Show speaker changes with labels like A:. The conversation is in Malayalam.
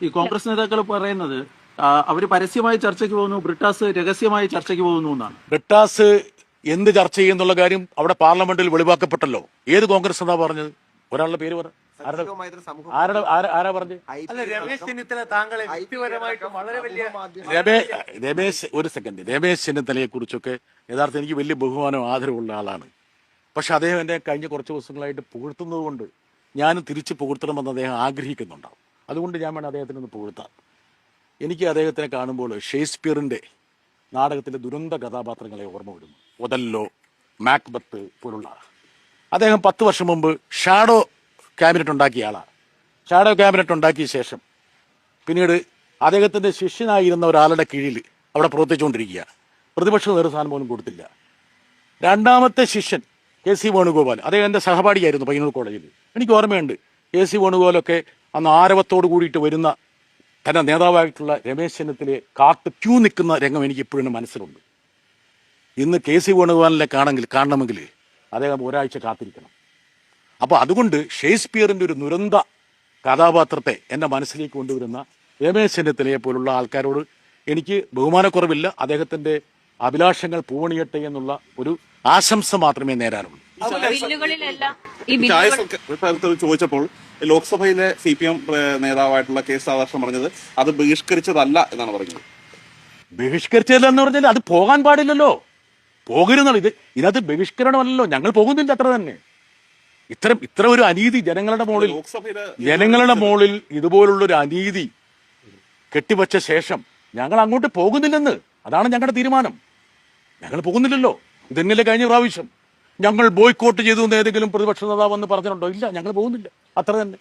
A: ഈ കോൺഗ്രസ് നേതാക്കൾ പറയുന്നത് അവര് പരസ്യമായി ചർച്ചയ്ക്ക് പോകുന്നു, ബ്രിട്ടാസ് രഹസ്യമായി ചർച്ചയ്ക്ക് പോകുന്നു എന്നാണ്.
B: ബ്രിട്ടാസ് എന്ത് ചർച്ച ചെയ്യുന്നുള്ള കാര്യം അവിടെ പാർലമെന്റിൽ വെളിവാക്കപ്പെട്ടല്ലോ. ഏത് കോൺഗ്രസ് നേതാ പറഞ്ഞത്? ഒരാളുടെ പേര് പറ. ആരാ പറഞ്ഞത്? രമേശ് ഒരു സെക്കൻഡ്. രമേശ് ചെന്നിത്തലയെ കുറിച്ചൊക്കെ യഥാർത്ഥം എനിക്ക് വലിയ ബഹുമാനവും ആദരവുള്ള ആളാണ്. പക്ഷെ അദ്ദേഹം എന്നെ കഴിഞ്ഞ കുറച്ച് ദിവസങ്ങളായിട്ട് പുകഴ്ത്തുന്നത് കൊണ്ട് ഞാനും തിരിച്ച് പുകഴ്ത്തണമെന്ന് അദ്ദേഹം ആഗ്രഹിക്കുന്നുണ്ടാവും. അതുകൊണ്ട് ഞാൻ വേണം അദ്ദേഹത്തിന് ഒന്ന് പുകഴ്ത്താം. എനിക്ക് അദ്ദേഹത്തിനെ കാണുമ്പോൾ ഷേക്സ്പിയറിന്റെ നാടകത്തിലെ ദുരന്ത കഥാപാത്രങ്ങളെ ഓർമ്മ വരുന്നു. ഒതല്ലോ, മാക്ബത്ത് പോലുള്ള. അദ്ദേഹം 10 വർഷം മുമ്പ് ഷാഡോ ക്യാബിനറ്റ് ഉണ്ടാക്കിയ ആളാണ്. ഷാഡോ ക്യാബിനറ്റ് ഉണ്ടാക്കിയ ശേഷം പിന്നീട് അദ്ദേഹത്തിന്റെ ശിഷ്യനായിരുന്ന ഒരാളുടെ കീഴിൽ അവിടെ പ്രവർത്തിച്ചുകൊണ്ടിരിക്കുക. പ്രതിപക്ഷ നേതൃസ്ഥാനം പോലും കൊടുത്തില്ല. രണ്ടാമത്തെ ശിഷ്യൻ കെ സി വേണുഗോപാൽ, അദ്ദേഹം എൻ്റെ സഹപാഠിയായിരുന്നു പയ്യന്നൂർ കോളേജിൽ. എനിക്ക് ഓർമ്മയുണ്ട്, കെ സി വേണുഗോപാലൊക്കെ അന്ന് ആരവത്തോട് കൂടിയിട്ട് വരുന്ന തന്റെ നേതാവായിട്ടുള്ള രമേശ് ചെന്നിത്തലയെ കാത്ത് ക്യൂ നിൽക്കുന്ന രംഗം എനിക്ക് ഇപ്പോഴും മനസ്സിലുണ്ട്. ഇന്ന് കെ സി വേണുഗോപാലിനെ കാണണമെങ്കിൽ അദ്ദേഹം ഒരാഴ്ച കാത്തിരിക്കണം. അപ്പോൾ അതുകൊണ്ട് ഷേക്സ്പിയറിന്റെ ഒരു ദുരന്ത കഥാപാത്രത്തെ എൻ്റെ മനസ്സിലേക്ക് കൊണ്ടുവരുന്ന രമേശ് ചെന്നിത്തലയെ പോലുള്ള ആൾക്കാരോട് എനിക്ക് ബഹുമാനക്കുറവില്ല. അദ്ദേഹത്തിന്റെ അഭിലാഷങ്ങൾ പൂവണിയട്ടെ എന്നുള്ള ഒരു ആശംസ മാത്രമേ നേരാനുള്ളൂ.
C: ചോദിച്ചപ്പോൾ ലോക്സഭയിലെ CPM നേതാവായിട്ടുള്ള കെ രാധാകൃഷ്ണൻ പറഞ്ഞത് അത് ബഹിഷ്കരിച്ചതല്ല എന്നാണ് പറഞ്ഞത്.
B: ബഹിഷ്കരിച്ചതെന്ന് പറഞ്ഞാൽ അത് പോകാൻ പാടില്ലല്ലോ, പോകരുന്നാണ്. ഇതിനകത്ത് ബഹിഷ്കരണമല്ലല്ലോ, ഞങ്ങൾ പോകുന്നില്ല, അത്ര തന്നെ. ഇത്ര ഒരു അനീതി ജനങ്ങളുടെ മുകളിൽ ഇതുപോലുള്ളൊരു അനീതി കെട്ടിവച്ച ശേഷം ഞങ്ങൾ അങ്ങോട്ട് പോകുന്നില്ലെന്ന്, അതാണ് ഞങ്ങളുടെ തീരുമാനം. ഞങ്ങൾ പോകുന്നില്ലല്ലോ. ഇതെന്നല്ലേ കഴിഞ്ഞ പ്രാവശ്യം ഞങ്ങൾ ബോയ്ക്കോട്ട് ചെയ്തു എന്ന് ഏതെങ്കിലും പ്രതിപക്ഷ നേതാവ് എന്ന് പറഞ്ഞിട്ടുണ്ടോ? ഇല്ല, ഞങ്ങൾ പോകുന്നില്ല, അത്ര തന്നെ.